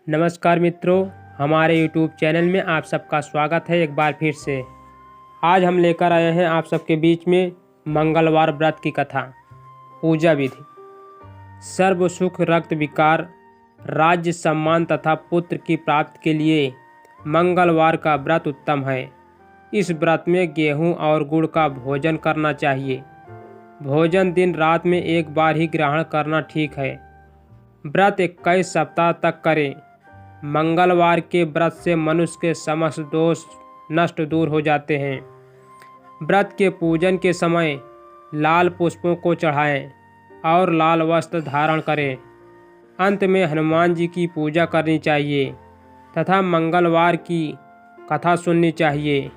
नमस्कार मित्रों, हमारे YouTube चैनल में आप सबका स्वागत है एक बार फिर से। आज हम लेकर आए हैं आप सबके बीच में मंगलवार व्रत की कथा। पूजा विधि। सर्व सुख, रक्त विकार, राज्य सम्मान तथा पुत्र की प्राप्ति के लिए मंगलवार का व्रत उत्तम है। इस व्रत में गेहूं और गुड़ का भोजन करना चाहिए। भोजन दिन रात में एक बार ही ग्रहण करना ठीक है। व्रत 21 सप्ताह तक करें। मंगलवार के व्रत से मनुष्य के समस्त दोष नष्ट दूर हो जाते हैं। व्रत के पूजन के समय लाल पुष्पों को चढ़ाएं और लाल वस्त्र धारण करें। अंत में हनुमान जी की पूजा करनी चाहिए तथा मंगलवार की कथा सुननी चाहिए।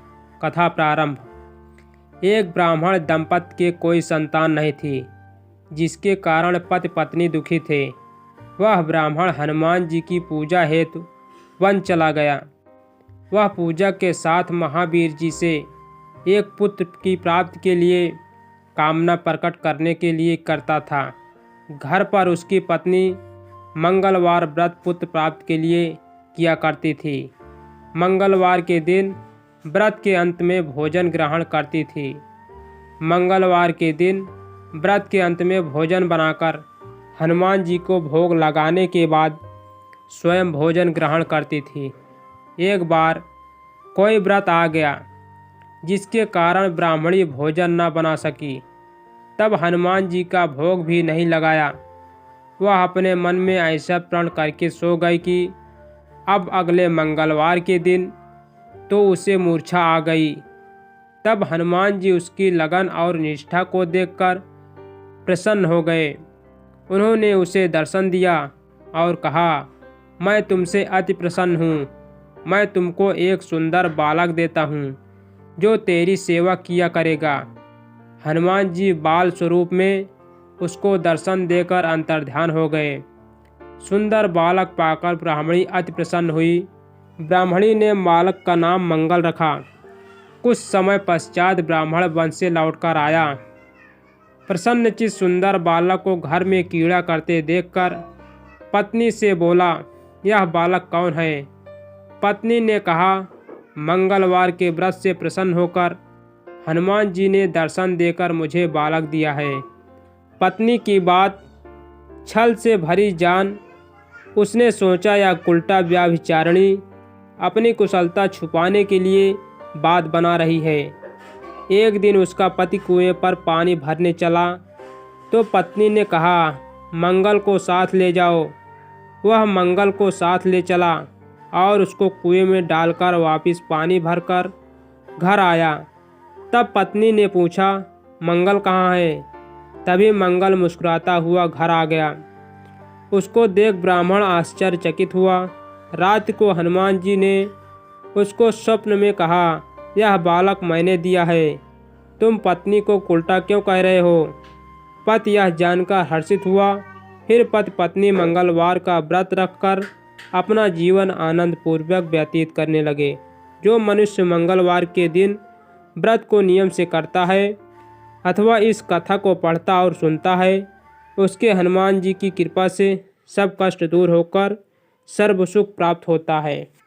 कथा प्रारंभ। एक ब्राह्मण दंपत्ति के कोई संतान नहीं थी, जिसके कारण पति पत्नी दुखी थे। वह ब्राह्मण हनुमान जी की पूजा हेतु वन चला गया। वह पूजा के साथ महावीर जी से एक पुत्र की प्राप्ति के लिए कामना प्रकट करने के लिए करता था। घर पर उसकी पत्नी मंगलवार व्रत पुत्र प्राप्ति के लिए किया करती थी। मंगलवार के दिन व्रत के अंत में भोजन ग्रहण करती थी। मंगलवार के दिन व्रत के अंत में भोजन बनाकर हनुमान जी को भोग लगाने के बाद स्वयं भोजन ग्रहण करती थी। एक बार कोई व्रत आ गया जिसके कारण ब्राह्मणी भोजन न बना सकी। तब हनुमान जी का भोग भी नहीं लगाया। वह अपने मन में ऐसा प्रण करके सो गई कि अब अगले मंगलवार के दिन तो उसे मूर्छा आ गई। तब हनुमान जी उसकी लगन और निष्ठा को देखकर प्रसन्न हो गए। उन्होंने उसे दर्शन दिया और कहा, मैं तुमसे अति प्रसन्न हूँ। मैं तुमको एक सुंदर बालक देता हूँ जो तेरी सेवा किया करेगा। हनुमान जी बाल स्वरूप में उसको दर्शन देकर अंतर्ध्यान हो गए। सुंदर बालक पाकर ब्राह्मणी अति प्रसन्न हुई। ब्राह्मणी ने बालक का नाम मंगल रखा। कुछ समय पश्चात ब्राह्मण वन से लौटकर आया। प्रसन्नचित्त सुंदर बालक को घर में कीड़ा करते देखकर पत्नी से बोला, यह बालक कौन है? पत्नी ने कहा, मंगलवार के व्रत से प्रसन्न होकर हनुमान जी ने दर्शन देकर मुझे बालक दिया है। पत्नी की बात छल से भरी जान उसने सोचा, यह उल्टा व्यभिचारिणी अपनी कुशलता छुपाने के लिए बात बना रही है। एक दिन उसका पति कुएं पर पानी भरने चला तो पत्नी ने कहा, मंगल को साथ ले जाओ। वह मंगल को साथ ले चला और उसको कुएं में डालकर वापस पानी भरकर घर आया। तब पत्नी ने पूछा, मंगल कहाँ है? तभी मंगल मुस्कुराता हुआ घर आ गया। उसको देख ब्राह्मण आश्चर्यचकित हुआ। रात को हनुमान जी ने उसको स्वप्न में कहा, यह बालक मैंने दिया है। तुम पत्नी को उल्टा क्यों कह रहे हो? पति यह जानकर हर्षित हुआ। फिर पति पत्नी मंगलवार का व्रत रखकर अपना जीवन आनंद पूर्वक व्यतीत करने लगे। जो मनुष्य मंगलवार के दिन व्रत को नियम से करता है अथवा इस कथा को पढ़ता और सुनता है, उसके हनुमान जी की कृपा से सब कष्ट दूर होकर सर्व सुख प्राप्त होता है।